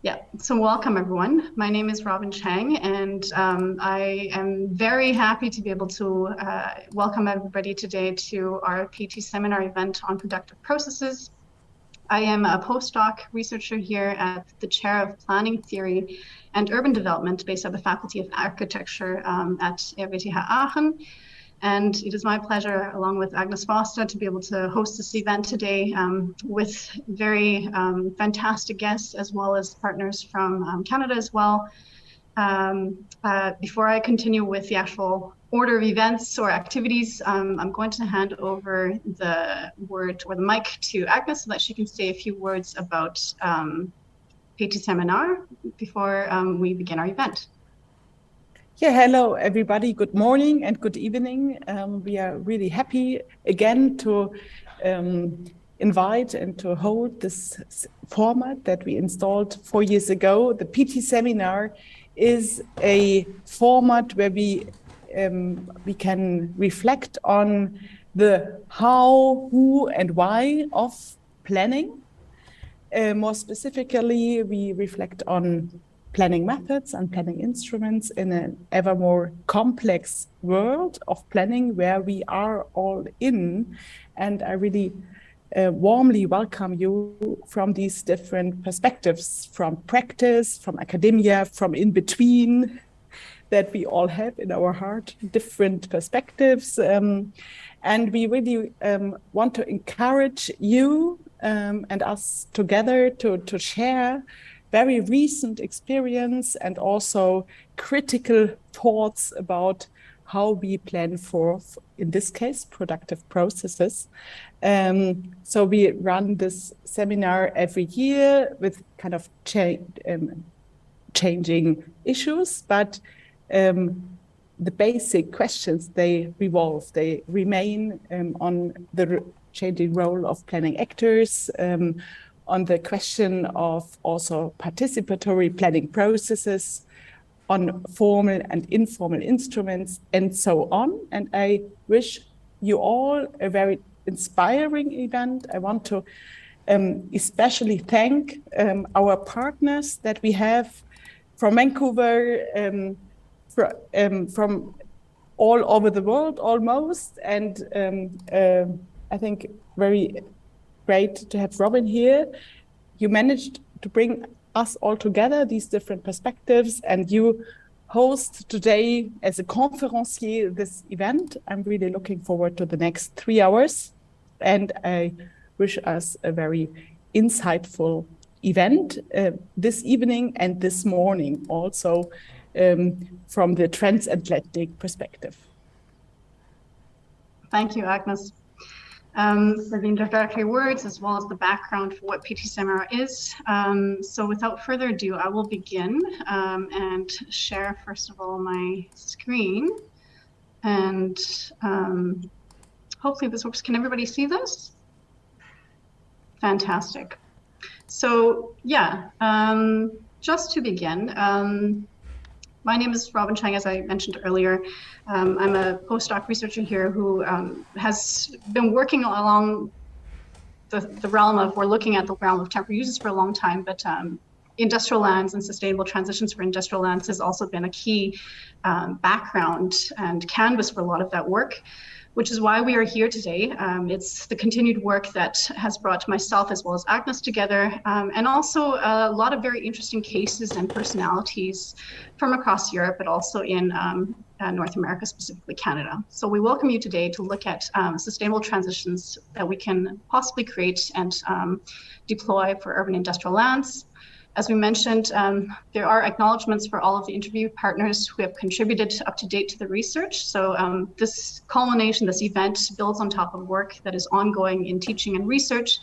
Yeah, so welcome everyone. My name is Robin Chang, and I am very happy to be able to welcome everybody today to our Pt.Seminar event on productive processes. I am a postdoc researcher here at the Chair of Planning Theory and Urban Development based at the Faculty of Architecture at RWTH Aachen. And it is my pleasure, along with Agnes Foster, to be able to host this event today with very fantastic guests, as well as partners from Canada as well. Before I continue with the actual order of events or activities, I'm going to hand over the word or the mic to Agnes so that she can say a few words about Pt.Seminar before we begin our event. Yeah, hello everybody. Good morning and good evening. We are really happy again to invite and to hold this format that we installed 4 years ago. The Pt.Seminar is a format where we can reflect on the how, who, and why of planning. More specifically, we reflect on planning methods and planning instruments in an ever more complex world of planning where we are all in. And I really warmly welcome you from these different perspectives, from practice, from academia, from in between, that we all have in our heart, different perspectives. And we really want to encourage you and us together to share very recent experience and also critical thoughts about how we plan for, in this case, productive processes. So we run this seminar every year with kind of changing issues, but the basic questions, they remain on the changing role of planning actors, on the question of also participatory planning processes, on formal and informal instruments, and so on. And I wish you all a very inspiring event. I want to especially thank our partners that we have from Vancouver, from all over the world almost. And I think very great to have Robin here. You managed to bring us all together, these different perspectives, and you host today as a conferencier this event. I'm really looking forward to the next 3 hours, and I wish us a very insightful event this evening and this morning also from the transatlantic perspective. Thank you, Agnes. For the introductory words, as well as the background for what Pt.Seminar is. So without further ado, I will begin and share, first of all, my screen. And hopefully this works. Can everybody see this? Fantastic. So yeah, just to begin, my name is Robin Chang, as I mentioned earlier. I'm a postdoc researcher here who has been working along the realm of, we're looking at the realm of temporary uses for a long time, but industrial lands and sustainable transitions for industrial lands has also been a key background and canvas for a lot of that work, which is why we are here today. It's the continued work that has brought myself as well as Agnes together, and also a lot of very interesting cases and personalities from across Europe, but also in North America, specifically Canada. So we welcome you today to look at sustainable transitions that we can possibly create and deploy for urban industrial lands. As we mentioned, there are acknowledgements for all of the interview partners who have contributed up to date to the research. So this culmination, this event builds on top of work that is ongoing in teaching and research.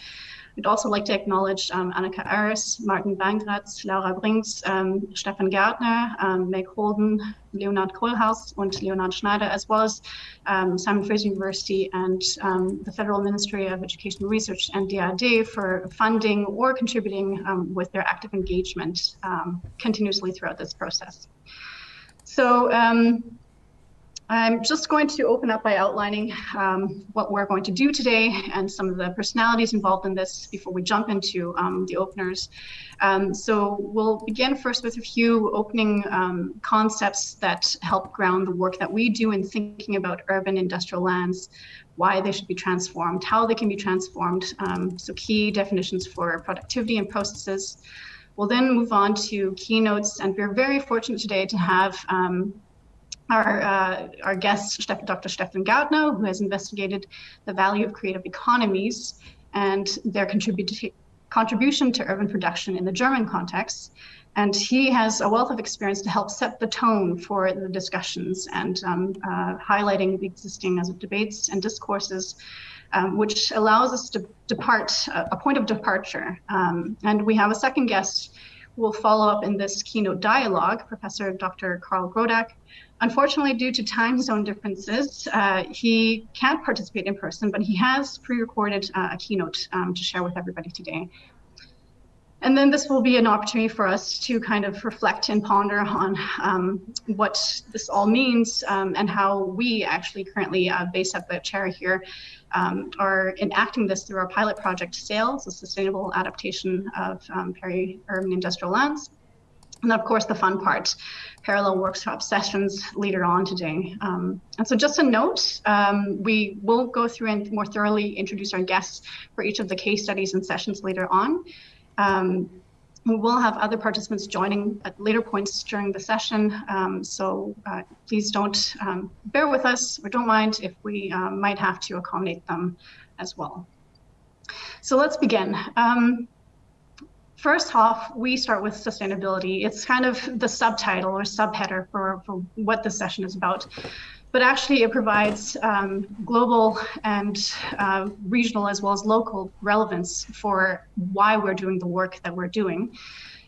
We'd also like to acknowledge Annika Aris, Martin Bangratz, Laura Brinks, Stefan Gärtner, Meg Holden, Leonard Kohlhaus und Leonard Schneider, as well as Simon Fraser University and the Federal Ministry of Education and Research and DAAD for funding or contributing with their active engagement continuously throughout this process. So I'm just going to open up by outlining what we're going to do today and some of the personalities involved in this before we jump into the openers. So we'll begin first with a few opening concepts that help ground the work that we do in thinking about urban industrial lands, why they should be transformed, how they can be transformed, so key definitions for productivity and processes. We'll then move on to keynotes, and we're very fortunate today to have our guest, Dr. Stefan Gautner, who has investigated the value of creative economies and their contribution to urban production in the German context. And he has a wealth of experience to help set the tone for the discussions and highlighting the existing debates and discourses, which allows us to depart, a point of departure. And we have a second guest who will follow up in this keynote dialogue, Professor Dr. Karl Grodak. Unfortunately, due to time zone differences, he can't participate in person, but he has pre-recorded a keynote to share with everybody today. And then this will be an opportunity for us to kind of reflect and ponder on what this all means and how we actually currently, based at the chair here, are enacting this through our pilot project SAIL, the Sustainable Adaptation of Peri-Urban Industrial Lands. And of course, the fun part, parallel workshop sessions later on today. And so just a note, we will go through and more thoroughly introduce our guests for each of the case studies and sessions later on. We will have other participants joining at later points during the session. So please don't bear with us or don't mind if we might have to accommodate them as well. So let's begin. First off, we start with sustainability. It's kind of the subtitle or subheader for what this session is about. But actually it provides global and regional as well as local relevance for why we're doing the work that we're doing.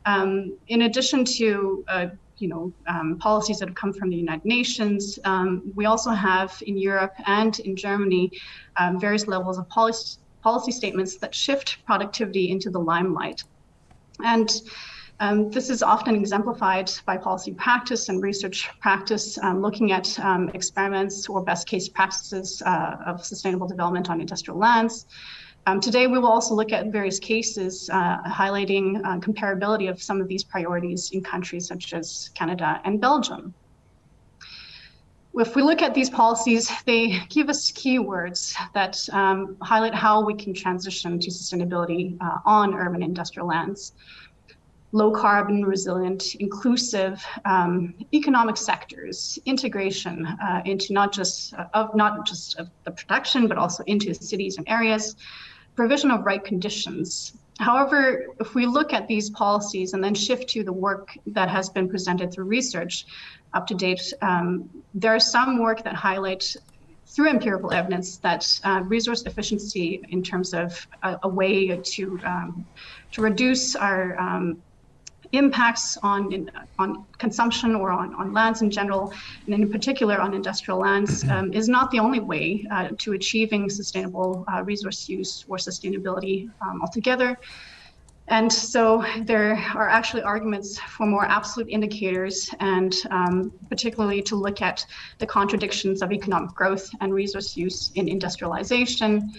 In addition to policies that have come from the United Nations, we also have in Europe and in Germany various levels of policy statements that shift productivity into the limelight. And this is often exemplified by policy practice and research practice, looking at experiments or best case practices of sustainable development on industrial lands. Today, we will also look at various cases highlighting comparability of some of these priorities in countries such as Canada and Belgium. If we look at these policies, they give us keywords that highlight how we can transition to sustainability on urban industrial lands. Low carbon, resilient, inclusive economic sectors, integration into not just of the production, but also into cities and areas, provision of right conditions. However, if we look at these policies and then shift to the work that has been presented through research up to date, there is some work that highlights through empirical evidence that resource efficiency in terms of a way to reduce our impacts on consumption or on lands in general, and in particular on industrial lands, is not the only way to achieving sustainable resource use or sustainability altogether. And so there are actually arguments for more absolute indicators and particularly to look at the contradictions of economic growth and resource use in industrialization.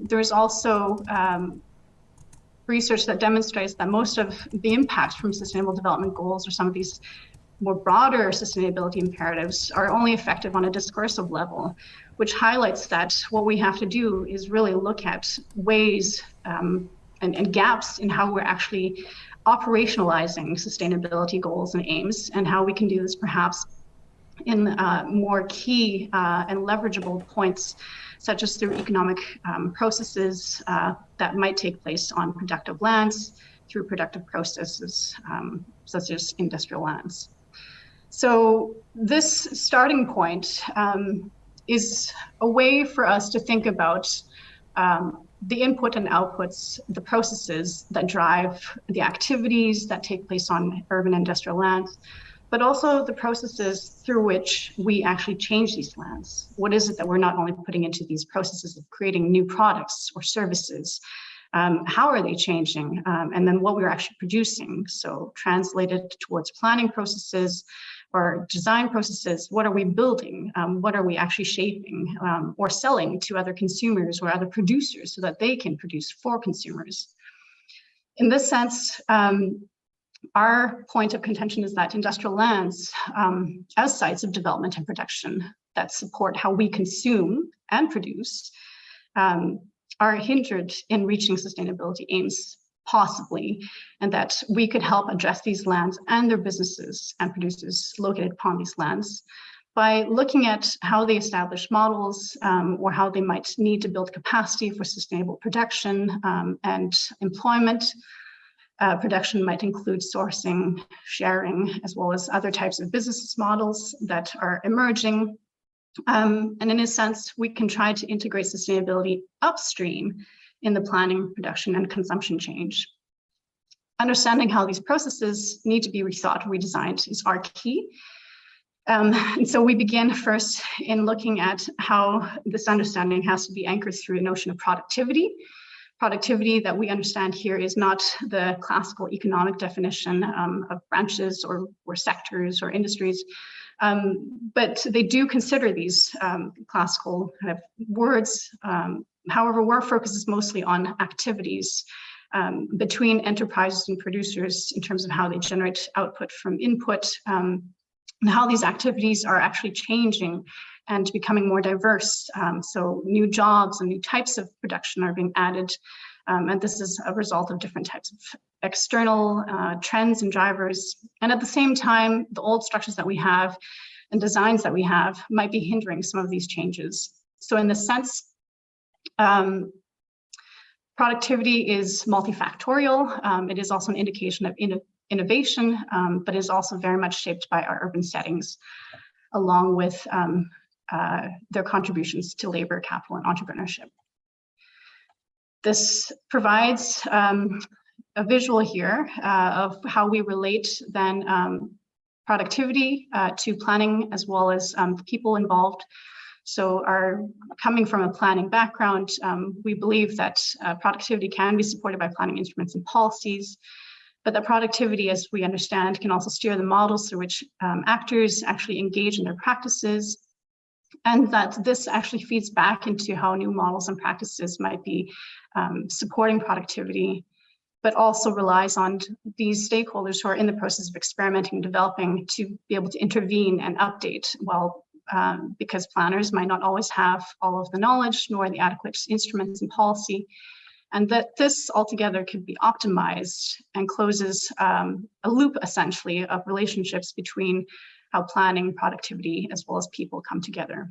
There's also research that demonstrates that most of the impacts from sustainable development goals or some of these more broader sustainability imperatives are only effective on a discursive level, which highlights that what we have to do is really look at ways and gaps in how we're actually operationalizing sustainability goals and aims, and how we can do this perhaps in more key and leverageable points, such as through economic processes that might take place on productive lands, through productive processes such as industrial lands. So this starting point is a way for us to think about the input and outputs, the processes that drive the activities that take place on urban industrial lands, but also the processes through which we actually change these lands. What is it that we're not only putting into these processes of creating new products or services? How are they changing? And then what we're actually producing. So translated towards planning processes, or design processes, what are we building? What are we actually shaping or selling to other consumers or other producers so that they can produce for consumers? In this sense, our point of contention is that industrial lands, as sites of development and production that support how we consume and produce, are hindered in reaching sustainability aims, possibly, and that we could help address these lands and their businesses and producers located upon these lands by looking at how they establish models or how they might need to build capacity for sustainable production and employment. Production might include sourcing, sharing, as well as other types of business models that are emerging. And in a sense, we can try to integrate sustainability upstream in the planning, production, and consumption change. Understanding how these processes need to be rethought or redesigned is our key. And so we begin first in looking at how this understanding has to be anchored through a notion of productivity. Productivity that we understand here is not the classical economic definition of branches or sectors or industries, but they do consider these classical kind of words. However, work focuses mostly on activities between enterprises and producers in terms of how they generate output from input, and how these activities are actually changing and becoming more diverse. So new jobs and new types of production are being added. And this is a result of different types of external trends and drivers. And at the same time, the old structures that we have and designs that we have might be hindering some of these changes. So in this sense, productivity is multifactorial. It is also an indication of innovation, but is also very much shaped by our urban settings, along with their contributions to labor, capital, and entrepreneurship. This provides a visual here of how we relate then productivity to planning, as well as the people involved. So coming from a planning background, we believe that productivity can be supported by planning instruments and policies, but that productivity, as we understand, can also steer the models through which actors actually engage in their practices, and that this actually feeds back into how new models and practices might be supporting productivity, but also relies on these stakeholders who are in the process of experimenting and developing to be able to intervene and update, because planners might not always have all of the knowledge nor the adequate instruments and policy, and that this altogether could be optimized and closes a loop essentially of relationships between how planning, productivity, as well as people come together.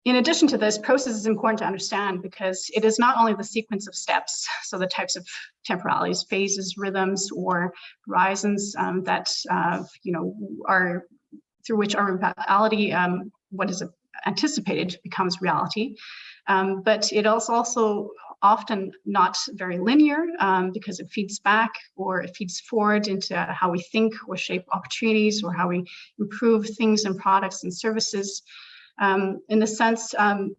In addition to this, process is important to understand because it is not only the sequence of steps, so the types of temporalities, phases, rhythms, or horizons that are through which our reality, what is anticipated, becomes reality. But it is also often not very linear because it feeds back or it feeds forward into how we think or shape opportunities or how we improve things and products and services. In the sense,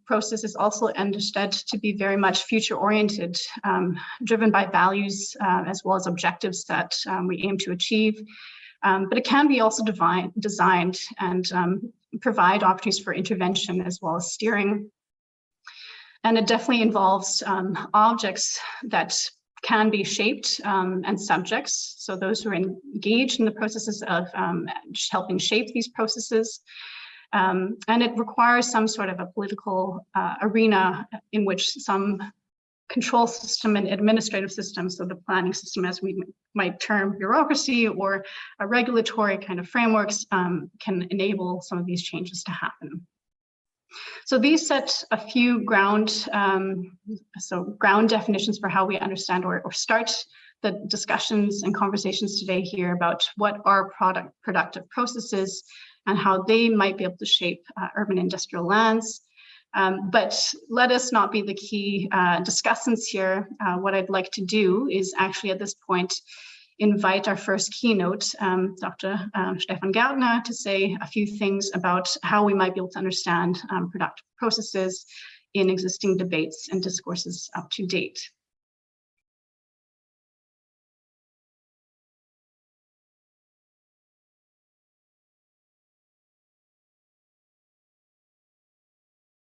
process is also understood to be very much future-oriented, driven by values as well as objectives that we aim to achieve. But it can be also designed and provide opportunities for intervention as well as steering. And it definitely involves objects that can be shaped and subjects. So those who are engaged in the processes of helping shape these processes. And it requires some sort of a political arena in which some control system and administrative system, so the planning system, as we might term bureaucracy, or a regulatory kind of frameworks can enable some of these changes to happen. So these set a few ground definitions for how we understand or start the discussions and conversations today here about what are productive processes and how they might be able to shape urban industrial lands. But let us not be the key discussants here. What I'd like to do is actually at this point invite our first keynote, Dr. Stefan Gärtner, to say a few things about how we might be able to understand productive processes in existing debates and discourses up to date.